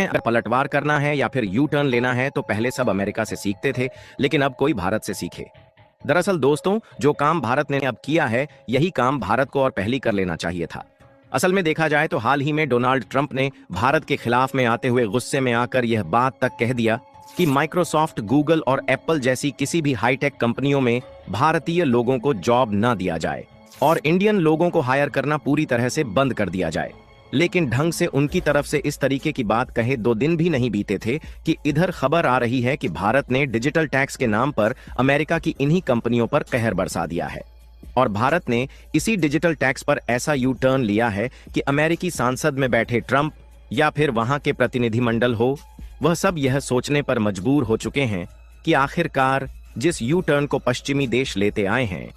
अगर पलटवार करना है या फिर यू टर्न लेना है तो पहले सब अमेरिका से सीखते थे, लेकिन अब कोई भारत से सीखे। दरअसल दोस्तों, जो काम भारत ने अब किया है, यही काम भारत को और पहले कर लेना चाहिए था। असल में देखा जाए तो हाल ही में डोनाल्ड ट्रंप ने भारत के खिलाफ में आते हुए गुस्से में आकर यह बात तक कह दिया कि माइक्रोसॉफ्ट, गूगल और एप्पल जैसी किसी भी हाईटेक कंपनियों में भारतीय लोगों को जॉब न दिया जाए और इंडियन लोगों को हायर करना पूरी तरह से बंद कर दिया जाए। लेकिन ढंग से उनकी तरफ से इस तरीके की बात कहे 2 दिन भी नहीं बीते थे कि इधर खबर आ रही है कि भारत ने डिजिटल टैक्स के नाम पर अमेरिका की इन्हीं कंपनियों पर कहर बरसा दिया है। और भारत ने इसी डिजिटल टैक्स पर ऐसा यू टर्न लिया है कि अमेरिकी सांसद में बैठे ट्रंप या फिर वहां के प्रतिनिधिमंडल हो, वह सब यह सोचने पर मजबूर हो चुके हैं कि आखिरकार जिस यू टर्न को पश्चिमी देश लेते आए हैं,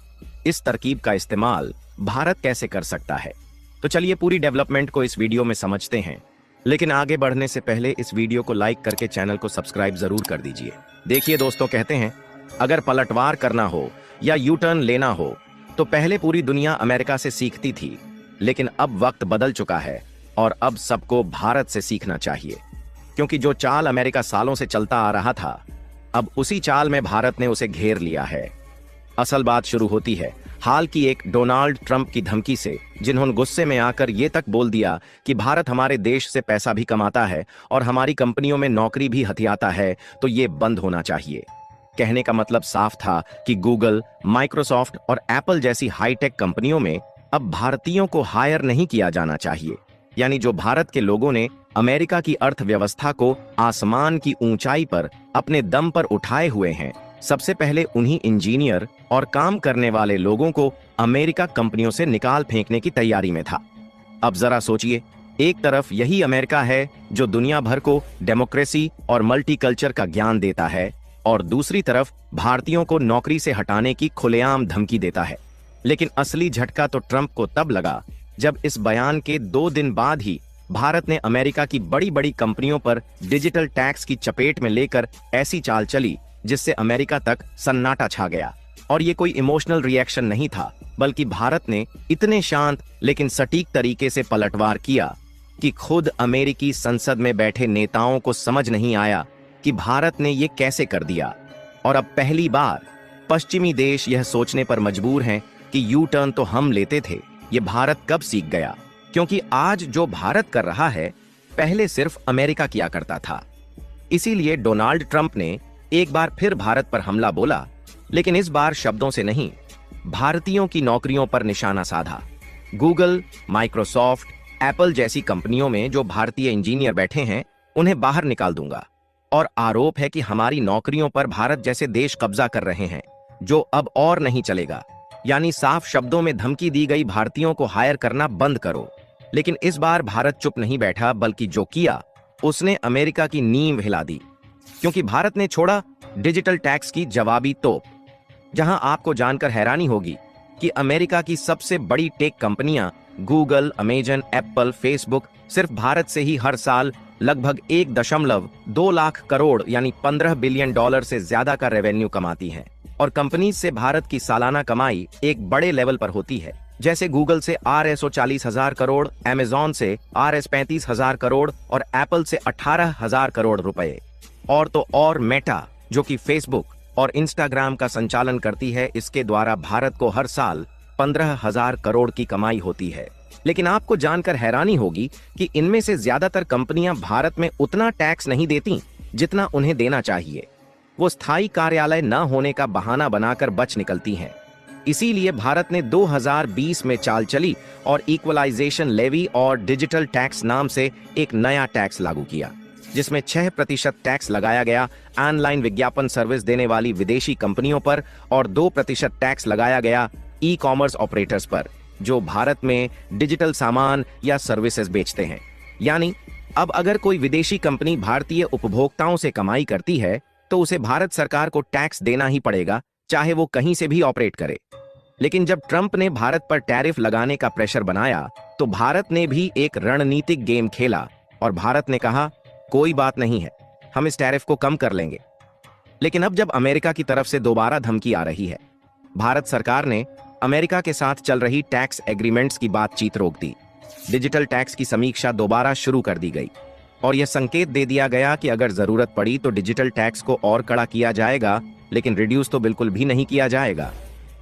इस तरकीब का इस्तेमाल भारत कैसे कर सकता है। तो चलिए पूरी डेवलपमेंट को इस वीडियो में समझते हैं। लेकिन आगे बढ़ने से पहले इस वीडियो को लाइक करके चैनल को सब्सक्राइब जरूर कर दीजिए। देखिए दोस्तों, कहते हैं अगर पलटवार करना हो या यू टर्न लेना हो तो पहले पूरी दुनिया अमेरिका से सीखती थी, लेकिन अब वक्त बदल चुका है और अब सबको भारत से सीखना चाहिए। क्योंकि जो चाल अमेरिका सालों से चलता आ रहा था, अब उसी चाल में भारत ने उसे घेर लिया है। असल बात शुरू होती है हाल की एक डोनाल्ड ट्रंप की धमकी से, जिन्होंने गुस्से में आकर ये तक बोल दिया कि भारत हमारे देश से पैसा भी कमाता है और हमारी कंपनियों में नौकरी भी हथियाता है, तो ये बंद होना चाहिए। कहने का मतलब साफ था कि गूगल, माइक्रोसॉफ्ट और एप्पल जैसी हाईटेक कंपनियों में अब भारतीयों को हायर नहीं किया जाना चाहिए। यानी जो भारत के लोगों ने अमेरिका की अर्थव्यवस्था को आसमान की ऊंचाई पर अपने दम पर उठाए हुए हैं, सबसे पहले उन्हीं इंजीनियर और काम करने वाले लोगों को अमेरिका कंपनियों से निकाल फेंकने की तैयारी में था। अब जरा सोचिए, एक तरफ यही अमेरिका है जो दुनिया भर को डेमोक्रेसी और मल्टीकल्चर का ज्ञान देता है, और दूसरी तरफ भारतीयों को नौकरी से हटाने की खुलेआम धमकी देता है। लेकिन असली झटका तो ट्रंप को तब लगा जब इस बयान के 2 दिन बाद ही भारत ने अमेरिका की बड़ी बड़ी कंपनियों पर डिजिटल टैक्स की चपेट में लेकर ऐसी चाल चली जिससे अमेरिका तक सन्नाटा छा गया। और ये कोई इमोशनल रिएक्शन नहीं था, बल्कि भारत ने इतने शांत लेकिन सटीक तरीके से पलटवार किया कि खुद अमेरिकी संसद में बैठे नेताओं को समझ नहीं आया कि भारत ने ये कैसे कर दिया। और अब पहली बार पश्चिमी देश यह सोचने पर मजबूर हैं कि यू टर्न तो हम लेते थे, ये भारत कब सीख गया। क्योंकि आज जो भारत कर रहा है, पहले सिर्फ अमेरिका किया करता था। इसीलिए डोनाल्ड ट्रंप ने एक बार फिर भारत पर हमला बोला, लेकिन इस बार शब्दों से नहीं, भारतीयों की नौकरियों पर निशाना साधा। गूगल, माइक्रोसॉफ्ट, एप्पल जैसी कंपनियों में जो भारतीय इंजीनियर बैठे हैं, उन्हें बाहर निकाल दूंगा। और आरोप है कि हमारी नौकरियों पर भारत जैसे देश कब्जा कर रहे हैं, जो अब और नहीं चलेगा। यानी साफ शब्दों में धमकी दी गई, भारतीयों को हायर करना बंद करो। लेकिन इस बार भारत चुप नहीं बैठा, बल्कि जो किया उसने अमेरिका की नींव हिला दी। क्योंकि भारत ने छोड़ा डिजिटल टैक्स की जवाबी तोप। जहां आपको जानकर हैरानी होगी कि अमेरिका की सबसे बड़ी टेक कंपनियां गूगल, अमेजन, एप्पल, फेसबुक सिर्फ भारत से ही हर साल लगभग 1.2 लाख करोड़ यानी 15 बिलियन डॉलर से ज्यादा का रेवेन्यू कमाती हैं। और कंपनीज से भारत की सालाना कमाई एक बड़े लेवल पर होती है, जैसे गूगल से RSO 40,000 करोड़, अमेजॉन से RS 35,000 करोड़ और एप्पल से 18,000 करोड़ रुपए। और तो और मेटा, जो कि फेसबुक और इंस्टाग्राम का संचालन करती है, इसके द्वारा भारत को हर साल 15,000 करोड़ की कमाई होती है। लेकिन आपको जानकर हैरानी होगी कि इनमें से ज्यादातर कंपनियां भारत में उतना टैक्स नहीं देती जितना उन्हें देना चाहिए। वो स्थायी कार्यालय न होने का बहाना बनाकर बच निकलती हैं। इसीलिए भारत ने 2020 में चाल चली और इक्वलाइजेशन लेवी और डिजिटल टैक्स नाम से एक नया टैक्स लागू किया, जिसमें 6% टैक्स लगाया गया ऑनलाइन विज्ञापन सर्विस देने वाली विदेशी कंपनियों पर और 2% टैक्स लगाया गया ई कॉमर्स ऑपरेटर्स पर, जो भारत में डिजिटल सामान या सर्विसेज बेचते हैं। यानी अब अगर कोई विदेशी कंपनी भारतीय उपभोक्ताओं से कमाई करती है तो उसे भारत सरकार को टैक्स देना ही पड़ेगा, चाहे वो कहीं से भी ऑपरेट करे। लेकिन जब ट्रंप ने भारत पर टैरिफ लगाने का प्रेशर बनाया तो भारत ने भी एक रणनीतिक गेम खेला और भारत ने कहा कोई बात नहीं है, हम इस टैरिफ को कम कर लेंगे। लेकिन अब जब अमेरिका की तरफ से दोबारा धमकी आ रही है, भारत सरकार ने अमेरिका के साथ चल रही टैक्स एग्रीमेंट्स की बातचीत रोक दी। डिजिटल टैक्स की समीक्षा दोबारा शुरू कर दी गई। और यह संकेत दे दिया गया कि अगर जरूरत पड़ी तो डिजिटल टैक्स को और कड़ा किया जाएगा, लेकिन रिड्यूस तो बिल्कुल भी नहीं किया जाएगा।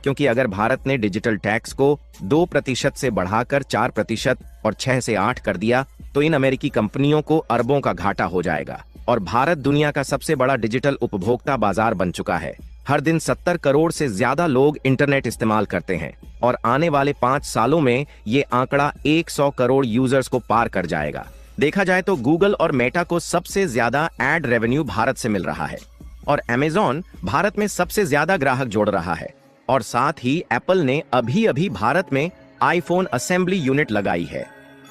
क्योंकि अगर भारत ने डिजिटल टैक्स को 2% से बढ़ाकर 4% और 6 से 8 कर दिया तो इन अमेरिकी कंपनियों को अरबों का घाटा हो जाएगा। और भारत दुनिया का सबसे बड़ा डिजिटल उपभोक्ता बाजार बन चुका है। हर दिन 70 करोड़ से ज्यादा लोग इंटरनेट इस्तेमाल करते हैं और आने वाले 5 सालों में ये आंकड़ा 100 करोड़ यूजर्स को पार कर जाएगा। देखा जाए तो गूगल और मेटा को सबसे ज्यादा एड रेवेन्यू भारत से मिल रहा है और अमेज़न भारत में सबसे ज्यादा ग्राहक जोड़ रहा है। और साथ ही एप्पल ने अभी अभी भारत में आईफोन असेंबली यूनिट लगाई है।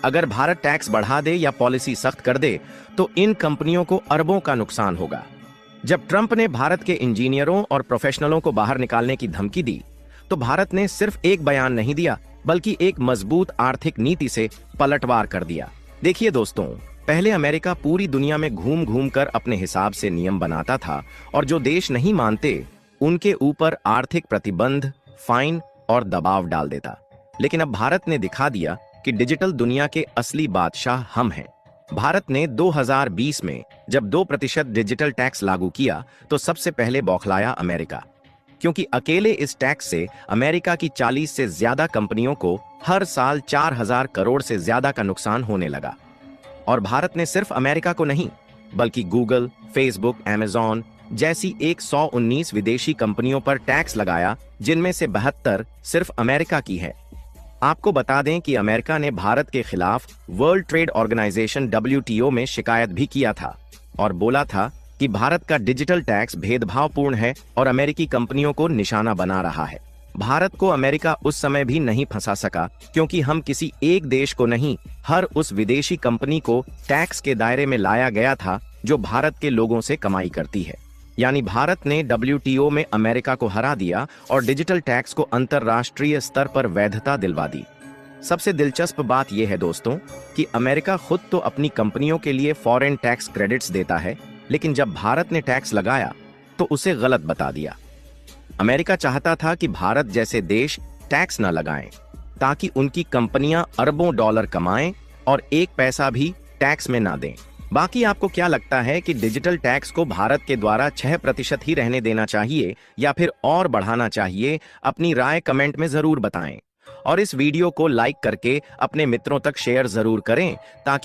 अगर भारत टैक्स बढ़ा दे या पॉलिसी सख्त कर दे तो इन कंपनियों को अरबों का नुकसान होगा। जब ट्रंप ने भारत के इंजीनियरों और प्रोफेशनलों को बाहर निकालने की धमकी दी तो भारत ने सिर्फ एक बयान नहीं दिया बल्कि एक मजबूत आर्थिक नीति से पलटवार कर दिया। देखिए दोस्तों, पहले अमेरिका पूरी दुनिया में घूम घूम कर अपने हिसाब से नियम बनाता था और जो देश नहीं मानते उनके ऊपर आर्थिक प्रतिबंध, फाइन और दबाव डाल देता। लेकिन अब भारत ने दिखा दिया कि डिजिटल दुनिया के असली बादशाह हम हैं। भारत ने 2020 में जब 2% डिजिटल टैक्स लागू किया तो सबसे पहले बौखलाया अमेरिका, क्योंकि अकेले इस टैक्स से अमेरिका की 40 से ज्यादा कंपनियों को हर साल 4000 करोड़ से ज्यादा का नुकसान होने लगा। और भारत ने सिर्फ अमेरिका को नहीं बल्कि गूगल, फेसबुक, अमेज़न जैसी 119 विदेशी कंपनियों पर टैक्स लगाया, जिनमें से 72 सिर्फ अमेरिका की है। आपको बता दें कि अमेरिका ने भारत के खिलाफ वर्ल्ड ट्रेड ऑर्गेनाइजेशन WTO में शिकायत भी किया था और बोला था कि भारत का डिजिटल टैक्स भेदभावपूर्ण है और अमेरिकी कंपनियों को निशाना बना रहा है। भारत को अमेरिका उस समय भी नहीं फंसा सका क्योंकि हम किसी एक देश को नहीं, हर उस विदेशी कंपनी को टैक्स के दायरे में लाया गया था जो भारत के लोगों से कमाई करती है। यानी भारत ने WTO में अमेरिका को हरा दिया और डिजिटल टैक्स को अंतरराष्ट्रीय स्तर पर वैधता दिलवा दी। सबसे दिलचस्प बात यह है दोस्तों कि अमेरिका खुद तो अपनी कंपनियों के लिए फॉरेन टैक्स क्रेडिट्स देता है, लेकिन जब भारत ने टैक्स लगाया तो उसे गलत बता दिया। अमेरिका चाहता था कि भारत जैसे देश टैक्स न लगाएं ताकि उनकी कंपनियां अरबों डॉलर कमाएं और एक पैसा भी टैक्स में ना दें। बाकी आपको क्या लगता है कि डिजिटल टैक्स को भारत के द्वारा 6% ही रहने देना चाहिए या फिर और बढ़ाना चाहिए? अपनी राय कमेंट में जरूर बताएं और इस वीडियो को लाइक करके अपने मित्रों तक शेयर जरूर करें ताकि